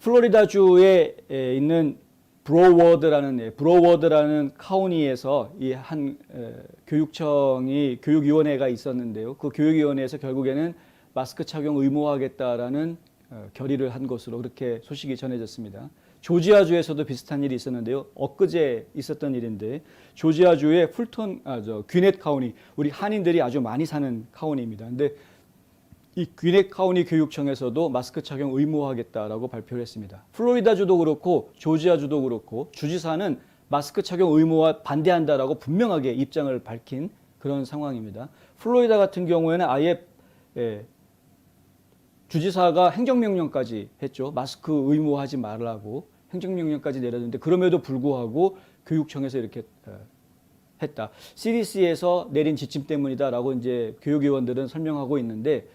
플로리다주에 있는 브로워드라는 카운티에서 이 한 교육청이 교육위원회가 있었는데요. 그 교육위원회에서 결국에는 마스크 착용 의무화하겠다라는 결의를 한 것으로 그렇게 소식이 전해졌습니다. 조지아주에서도 비슷한 일이 있었는데요. 엊그제 있었던 일인데 조지아주의 귀넷 카운티, 우리 한인들이 아주 많이 사는 카운티입니다. 근데 이 귀넷 카운티 교육청에서도 마스크 착용 의무화하겠다라고 발표를 했습니다. 플로리다주도 그렇고 조지아주도 그렇고 주지사는 마스크 착용 의무화 반대한다라고 분명하게 입장을 밝힌 그런 상황입니다. 플로리다 같은 경우에는 아예 주지사가 행정명령까지 했죠. 마스크 의무화하지 말라고 행정명령까지 내렸는데 그럼에도 불구하고 교육청에서 이렇게 했다. CDC에서 내린 지침 때문이다라고 이제 교육위원들은 설명하고 있는데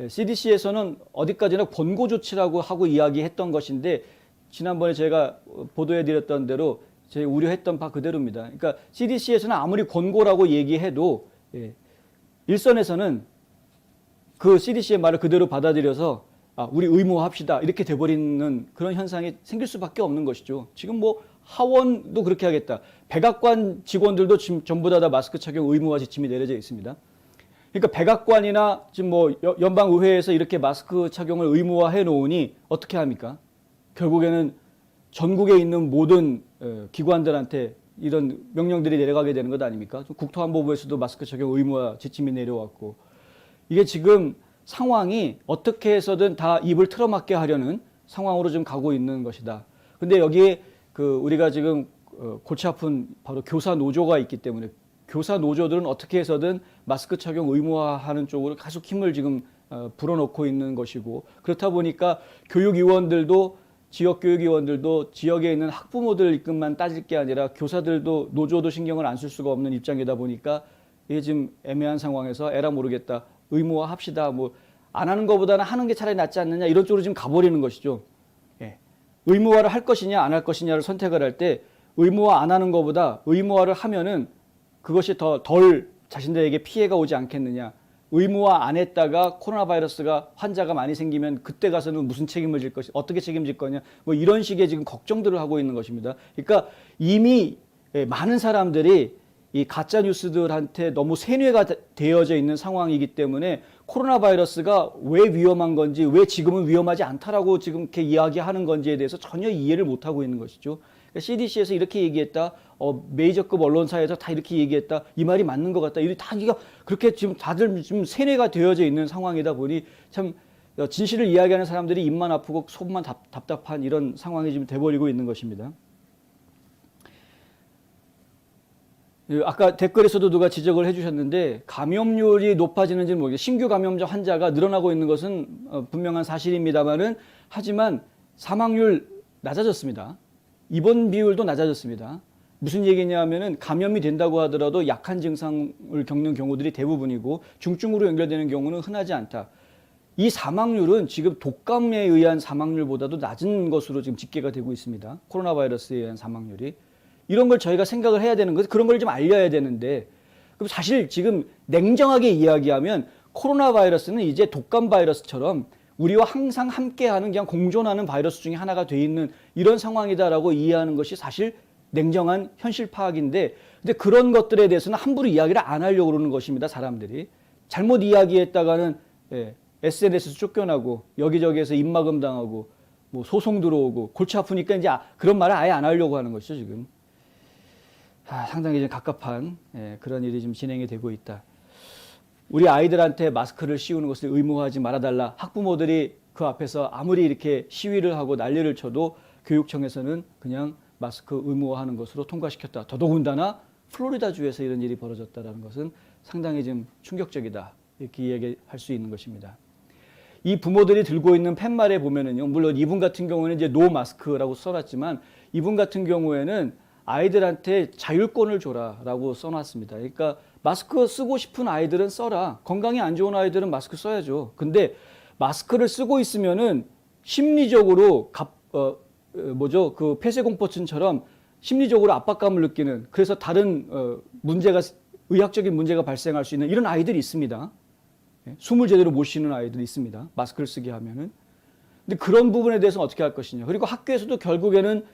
CDC에서는 어디까지나 권고 조치라고 하고 이야기했던 것인데 지난번에 제가 보도해드렸던 대로 제가 우려했던 바 그대로입니다. 그러니까 CDC에서는 아무리 권고라고 얘기해도 일선에서는 그 CDC의 말을 그대로 받아들여서 우리 의무화합시다 이렇게 돼버리는 그런 현상이 생길 수밖에 없는 것이죠. 지금 뭐 하원도 그렇게 하겠다. 백악관 직원들도 지금 전부 다 마스크 착용 의무화 지침이 내려져 있습니다. 그러니까 백악관이나 지금 뭐 연방의회에서 이렇게 마스크 착용을 의무화해 놓으니 어떻게 합니까? 결국에는 전국에 있는 모든 기관들한테 이런 명령들이 내려가게 되는 것 아닙니까? 국토안보부에서도 마스크 착용 의무화 지침이 내려왔고 이게 지금 상황이 어떻게 해서든 다 입을 틀어막게 하려는 상황으로 좀 가고 있는 것이다. 근데 여기에 우리가 지금 골치 아픈 바로 교사 노조가 있기 때문에 교사 노조들은 어떻게 해서든 마스크 착용 의무화하는 쪽으로 계속 힘을 지금 불어넣고 있는 것이고 그렇다 보니까 교육위원들도 지역 교육위원들도 지역에 있는 학부모들 입금만 따질 게 아니라 교사들도 노조도 신경을 안 쓸 수가 없는 입장이다 보니까 이게 지금 애매한 상황에서 에라 모르겠다. 의무화 합시다. 뭐 안 하는 것보다는 하는 게 차라리 낫지 않느냐 이런 쪽으로 지금 가버리는 것이죠. 예. 의무화를 할 것이냐 안 할 것이냐를 선택을 할 때 의무화 안 하는 것보다 의무화를 하면은 그것이 덜 자신들에게 피해가 오지 않겠느냐. 의무화 안 했다가 코로나 바이러스가 환자가 많이 생기면 그때 가서는 무슨 책임을 질 것이 어떻게 책임질 거냐. 뭐 이런 식의 지금 걱정들을 하고 있는 것입니다. 그러니까 이미 많은 사람들이 이 가짜 뉴스들한테 너무 세뇌가 되어져 있는 상황이기 때문에 코로나 바이러스가 왜 위험한 건지 왜 지금은 위험하지 않다라고 지금 이렇게 이야기하는 건지에 대해서 전혀 이해를 못 하고 있는 것이죠. 그러니까 CDC에서 이렇게 얘기했다. 메이저급 언론사에서 다 이렇게 얘기했다. 이 말이 맞는 것 같다. 다 이거 그렇게 지금 다들 지금 세뇌가 되어져 있는 상황이다 보니 참 진실을 이야기하는 사람들이 입만 아프고 속만 답답한 이런 상황이 지금 돼버리고 있는 것입니다. 아까 댓글에서도 누가 지적을 해주셨는데 감염률이 높아지는지는 모르겠어요. 신규 감염자 환자가 늘어나고 있는 것은 분명한 사실입니다만은 하지만 사망률 낮아졌습니다. 입원 비율도 낮아졌습니다. 무슨 얘기냐면은 감염이 된다고 하더라도 약한 증상을 겪는 경우들이 대부분이고 중증으로 연결되는 경우는 흔하지 않다. 이 사망률은 지금 독감에 의한 사망률보다도 낮은 것으로 지금 집계가 되고 있습니다. 코로나 바이러스에 의한 사망률이. 이런 걸 저희가 생각을 해야 되는 거죠. 그런 걸 좀 알려야 되는데 그럼 사실 지금 냉정하게 이야기하면 코로나 바이러스는 이제 독감 바이러스처럼 우리와 항상 함께하는 그냥 공존하는 바이러스 중에 하나가 돼 있는 이런 상황이다라고 이해하는 것이 사실 냉정한 현실 파악인데 근데 그런 것들에 대해서는 함부로 이야기를 안 하려고 그러는 것입니다. 사람들이. 잘못 이야기했다가는 SNS에서 쫓겨나고 여기저기에서 입막음 당하고 뭐 소송 들어오고 골치 아프니까 이제 그런 말을 아예 안 하려고 하는 것이죠. 지금. 상당히 좀 갑갑한 그런 일이 좀 진행이 되고 있다. 우리 아이들한테 마스크를 씌우는 것을 의무화하지 말아달라. 학부모들이 그 앞에서 아무리 이렇게 시위를 하고 난리를 쳐도 교육청에서는 그냥 마스크 의무화하는 것으로 통과시켰다. 더더군다나 플로리다주에서 이런 일이 벌어졌다는 것은 상당히 좀 충격적이다. 이렇게 이야기할 수 있는 것입니다. 이 부모들이 들고 있는 팻말에 보면은요, 물론 이분 같은 경우에는 이제 노 마스크라고 써놨지만 이분 같은 경우에는 아이들한테 자율권을 줘라라고 써놨습니다. 그러니까 마스크 쓰고 싶은 아이들은 써라. 건강이 안 좋은 아이들은 마스크 써야죠. 근데 마스크를 쓰고 있으면은 심리적으로 그 폐쇄공포증처럼 심리적으로 압박감을 느끼는 그래서 다른 의학적인 문제가 발생할 수 있는 이런 아이들이 있습니다. 숨을 제대로 못 쉬는 아이들이 있습니다. 마스크를 쓰게 하면은. 근데 그런 부분에 대해서 어떻게 할 것이냐. 그리고 학교에서도 결국에는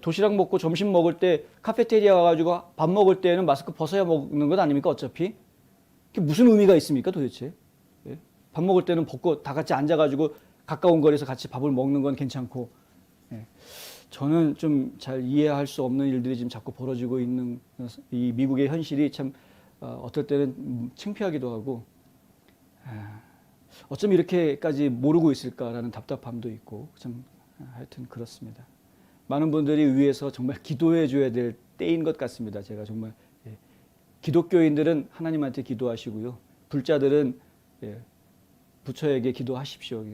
도시락 먹고 점심 먹을 때 카페테리아 가가지고 밥 먹을 때는 마스크 벗어야 먹는 것 아닙니까? 어차피. 그게 무슨 의미가 있습니까? 도대체. 예? 밥 먹을 때는 벗고 다 같이 앉아가지고 가까운 거리에서 같이 밥을 먹는 건 괜찮고. 예. 저는 좀 잘 이해할 수 없는 일들이 지금 자꾸 벌어지고 있는 이 미국의 현실이 참 어떨 때는 창피하기도 하고 어쩜 이렇게까지 모르고 있을까라는 답답함도 있고 참 하여튼 그렇습니다. 많은 분들이 위에서 정말 기도해 줘야 될 때인 것 같습니다. 제가 정말 기독교인들은 하나님한테 기도하시고요. 불자들은 부처에게 기도하십시오.